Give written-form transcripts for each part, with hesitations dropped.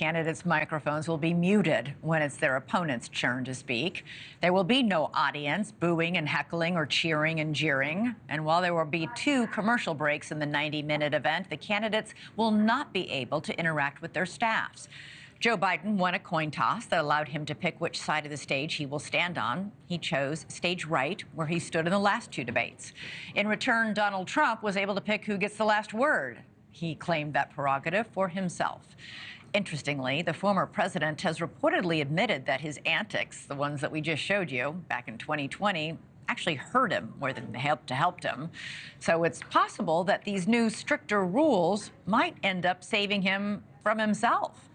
candidates' microphones will be muted when it's their opponent's turn to speak. There will be no audience booing and heckling or cheering and jeering. And while there will be 2 commercial breaks in the 90-minute event, the candidates will not be able to interact with their staffs. Joe Biden won a coin toss that allowed him to pick which side of the stage he will stand on. He chose stage right, where he stood in the last 2 debates. In return, Donald Trump was able to pick who gets the last word. He claimed that prerogative for himself. Interestingly, the former president has reportedly admitted that his antics, the ones that we just showed you back in 2020, actually hurt him more than they helped him. So it's possible that these new stricter rules might end up saving him from himself.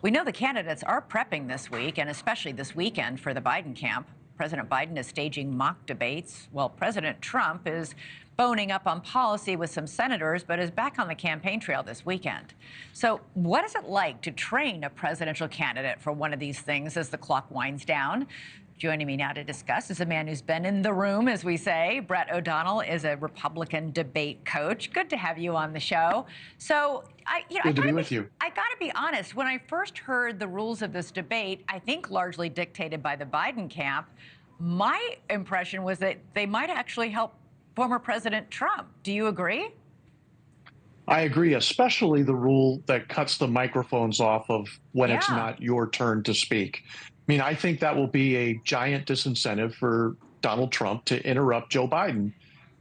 We know the candidates are prepping this week, and especially this weekend, for the Biden camp. President Biden is staging mock debates, while President Trump is boning up on policy with some senators, but is back on the campaign trail this weekend. So what is it like to train a presidential candidate for one of these things as the clock winds down? Joining me now to discuss is a man who's been in the room, as we say. Brett O'Donnell is a Republican debate coach. Good to have you on the show. So, Good to be with you. I got to be honest. When I first heard the rules of this debate, I think largely dictated by the Biden camp, my impression was that they might actually help former President Trump. Do you agree? I agree, especially the rule that cuts the microphones off of when it's not your turn to speak. I mean, I think that will be a giant disincentive for Donald Trump to interrupt Joe Biden.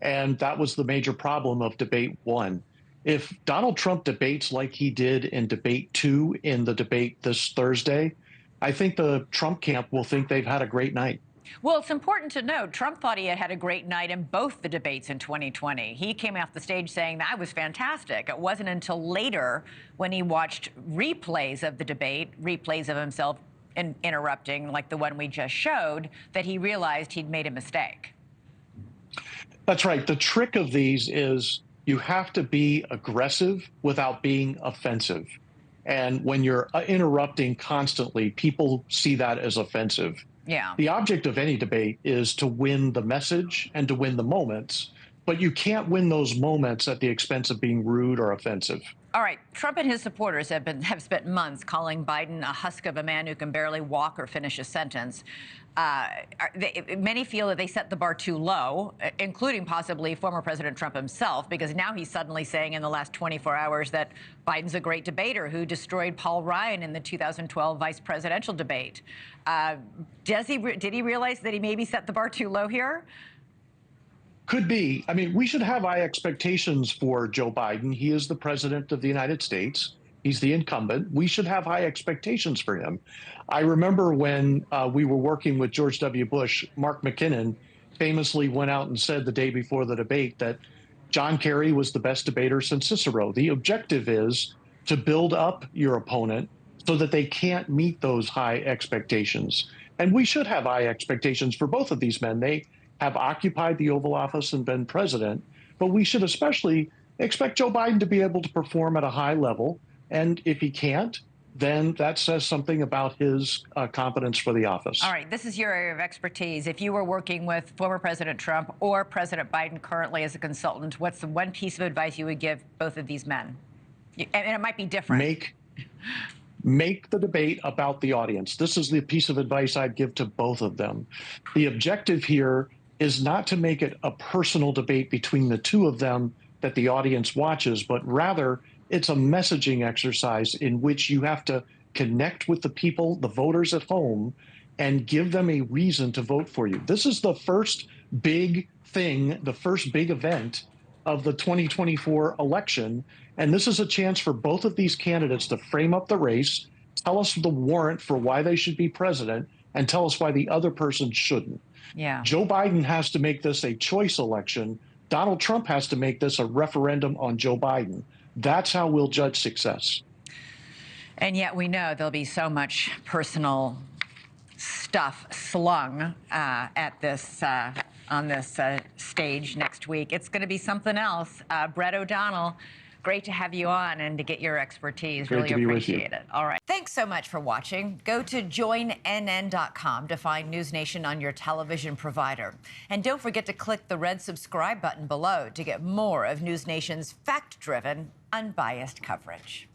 And that was the major problem of debate 1. If Donald Trump debates like he did in debate 2 in the debate this Thursday, I think the Trump camp will think they've had a great night. Well, it's important to note, Trump thought he had a great night in both the debates in 2020. He came off the stage saying that was fantastic. It wasn't until later, when he watched replays of the debate, replays of himself interrupting, like the one we just showed, that he realized he'd made a mistake. That's right. The trick of these is you have to be aggressive without being offensive. And when you're interrupting constantly, people see that as offensive. Yeah. The object of any debate is to win the message and to win the moments, but you can't win those moments at the expense of being rude or offensive. All right. Trump and his supporters have spent months calling Biden a husk of a man who can barely walk or finish a sentence. Many feel that they set the bar too low, including possibly former President Trump himself, because now he's suddenly saying in the last 24 hours that Biden's a great debater who destroyed Paul Ryan in the 2012 vice presidential debate. Did he realize that he maybe set the bar too low here? Could be. I mean, we should have high expectations for Joe Biden. He is the president of the United States. He's the incumbent. We should have high expectations for him. I remember when we were working with George W. Bush, Mark McKinnon famously went out and said the day before the debate that John Kerry was the best debater since Cicero. The objective is to build up your opponent so that they can't meet those high expectations. And we should have high expectations for both of these men. They have occupied the Oval Office and been president, but we should especially expect Joe Biden to be able to perform at a high level. And if he can't, then that says something about his competence for the office. All right, this is your area of expertise. If you were working with former President Trump or President Biden currently as a consultant, what's the one piece of advice you would give both of these men? And it might be different. Make the debate about the audience. This is the piece of advice I'd give to both of them. The objective here is not to make it a personal debate between the two of them that the audience watches, but rather it's a messaging exercise in which you have to connect with the people, the voters at home, and give them a reason to vote for you. This is the first big thing, the first big event of the 2024 election. And this is a chance for both of these candidates to frame up the race, tell us the warrant for why they should be president, and tell us why the other person shouldn't. Yeah. Joe Biden has to make this a choice election. Donald Trump has to make this a referendum on Joe Biden. That's how we'll judge success. And yet we know there'll be so much personal stuff slung at this on this stage next week. It's going to be something else. Brett O'Donnell, great to have you on and to get your expertise. Great really appreciate it. All right. Thanks so much for watching. Go to joinnn.com to find NewsNation on your television provider. And don't forget to click the red subscribe button below to get more of NewsNation's fact-driven, unbiased coverage.